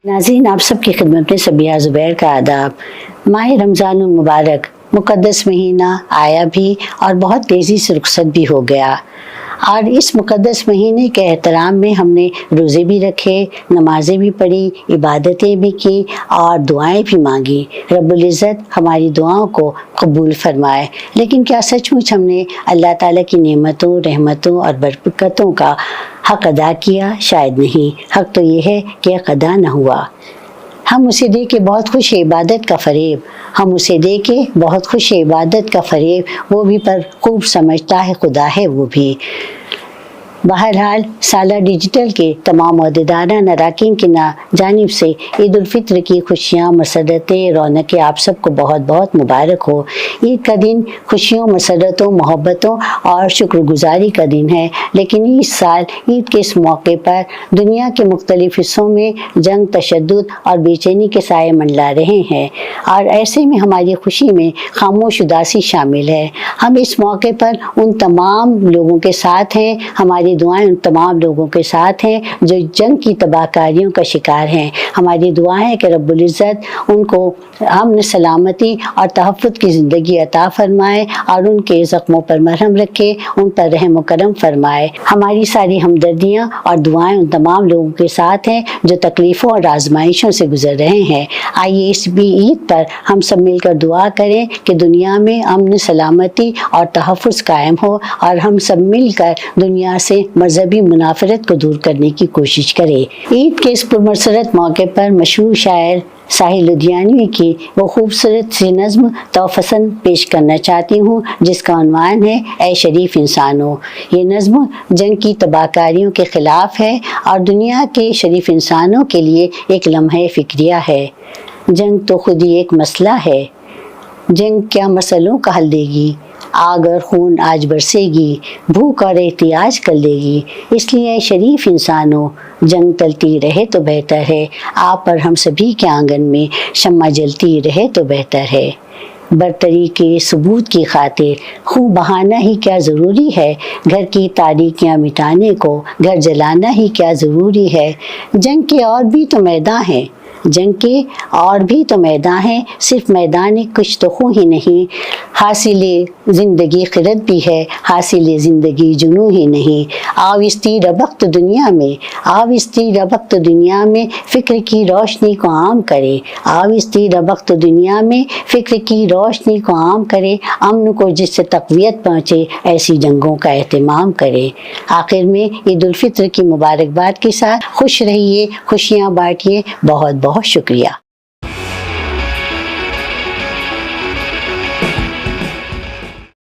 नाज़रीन, आप सब की खिदमत में सबिया ज़ुबैर का आदाब। माह रमज़ान मुबारक मुक़द्दस महीना आया भी और बहुत तेज़ी से रुखसत भी हो गया, और इस मुक़द्दस महीने के एहतराम में हमने रोज़े भी रखे, नमाज़ें भी पढ़ी, इबादतें भी की और दुआएं भी मांगी। रब्बुल इज़्ज़त हमारी दुआओं को कबूल फरमाए। लेकिन क्या सचमुच हमने अल्लाह ताला की नेमतों, रहमतों और बरकतों का हक़ अदा किया? शायद नहीं। हक़ तो ये है कि हक़ अदा न हुआ। हम उसे दे के बहुत खुश है इबादत का फ़रेब, हम उसे दे के बहुत खुश है इबादत का फ़रेब, वो भी पर खूब समझता है खुदा है वो भी। बहरहाल साला डिजिटल के तमाम अहदेदारान अरकान की जानिब से ईद उल फित्र की खुशियाँ, मसरतें, रौनकें आप सबको बहुत बहुत मुबारक हो। ईद का दिन खुशियों, मसरतों, मोहब्बतों और शुक्रगुजारी का दिन है, लेकिन इस साल ईद के इस मौके पर दुनिया के मुख्तलिफ हिस्सों में जंग, तशद्दुद और बेचैनी के साए मंडला रहे हैं, और ऐसे में हमारी खुशी में खामोश उदासी शामिल है। हम इस मौके पर उन तमाम लोगों के साथ हैं, हमारी दुआएं उन तमाम लोगों के साथ हैं जो जंग की तबाहकारियों का शिकार हैं। हमारी दुआएं हैं कि रब्बुल इज़्ज़त उनको अमन, सलामती और तहफ़्फ़ुज़ की ज़िंदगी अता फ़रमाए और उनके ज़ख्मों पर मरहम रखे, उन पर रहम व करम फ़रमाए। हमारी सारी हमदर्दियाँ और दुआएं उन तमाम लोगों के साथ हैं जो तकलीफ़ों और आज़माइशों से गुज़र रहे हैं। आइए इस भी ईद पर हम सब मिलकर दुआ करें कि दुनिया में अमन, सलामती और तहफ़्फ़ुज़ कायम हो, और हम सब मिलकर दुनिया से मजहबी मुनाफरत को दूर करने की कोशिश करें। ईद के इस पुरमसरत मौके पर मशहूर शायर साहिल लुधियानवी की वो खूबसूरत सी नज़्म तोफ़सन पेश करना चाहती हूँ, जिसका उन्वान है ऐ शरीफ इंसानों। ये नज़्म जंग की तबाहकारियों के ख़िलाफ़ है और दुनिया के शरीफ इंसानों के लिए एक लम्हा फ़िक्रिया है। जंग तो खुद ही एक मसला है, जंग क्या मसलों का हल देगी, आग और खून आज बरसेगी, भूख और एहतियाज कर लेगी। इसलिए शरीफ इंसानों, जंग टलती रहे तो बेहतर है, आप और हम सभी के आंगन में शम्मा जलती रहे तो बेहतर है। बरतरी के सबूत की खातिर खून बहाना ही क्या ज़रूरी है, घर की तारीकियाँ मिटाने को घर जलाना ही क्या ज़रूरी है। जंग के और भी तो मैदान हैं, जंग के और भी तो मैदान हैं, सिर्फ मैदान कुछ तो खून ही नहीं। हासिले ज़िंदगी खिरत भी है, हासिले ज़िंदगी जुनून ही नहीं। आविस्ती रबख्त दुनिया में, आविस्ती रबख्त दुनिया में फ़िक्र की रोशनी को आम करे, आविस्ती रबख्त दुनिया में फ़िक्र की रोशनी को आम करे। अमन को जिससे तक़वियत पहुँचे ऐसी जंगों का एहतमाम करे। आखिर में ईद उल फित्र की मुबारकबाद के साथ खुश रहिए, खुशियाँ बाँटिए। बहुत बहुत शुक्रिया।